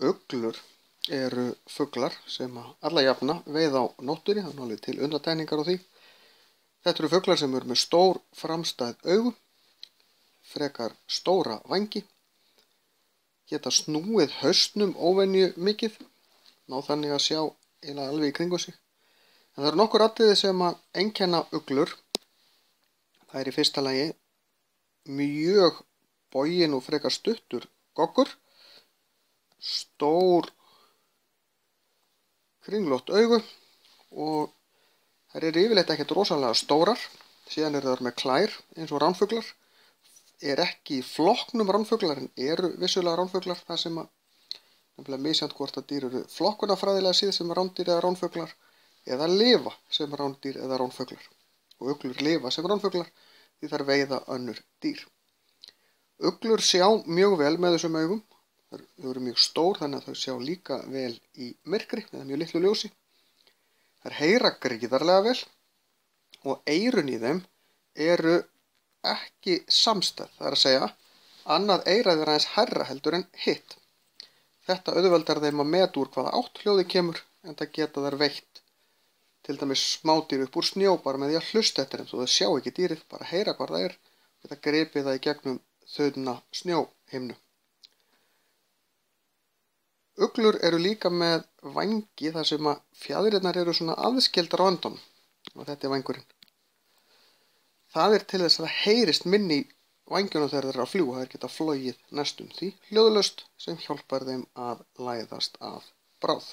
Uglur eru fuglar sem alla jafna veiða á nóttunni, það er alveg til undantekningar á því. Þetta eru fuglar sem eru með stór framstæð augu, frekar stóra vængi, geta snúið hausnum óvenju mikið, ná þannig að sjá eiginlega alveg í kringum sig. En það eru nokkur atriði sem að einkenna uglur. Það er í fyrsta lagi mjög boginn og frekar stuttur goggur, stór kringlótt augu og þær eru yfirleitt ekkert rosalega stórar. Síðan eru þær með klær eins og ránfuglar, er ekki í flokknum ránfuglar en eru vissulega ránfuglar, það sem að nefnilega misjafnt hvort að dýr eru flokkunarfræðilega séð sem rándýr eða ránfuglar eða lifa sem rándýr eða ránfuglar. Og uglur lifa sem ránfuglar því þær veiða önnur dýr. Uglur sjá mjög vel með þessum augum. Þau eru mjög stór þannig að þau sjá líka vel í myrkri eða mjög litlu ljósi. Þær heyra gríðarlega vel og eyrun í þeim eru ekki samstæð. Það er að segja, annað eyrað er aðeins hærra heldur en hitt. Þetta auðveldar þeim að meta úr hvaða átt hljóðið kemur, en það geta þær veitt til dæmis smádýr upp úr snjó bara með því að hlusta eftir þeim, svo þau sjá ekki dýrið, bara heyra hvar það er, geta gripið það í gegnum þunna snjóhimnu. Uglur eru líka með vængi þar sem að fjaðrirnar eru svona aðskildar á endanum og þetta er vængurinn. Það er til þess að það heyrist minni í vængjunum þegar þeir eru að fljúga, þeir geta flogið næstum því hljóðlaust sem hjálpar þeim að læðast að bráð.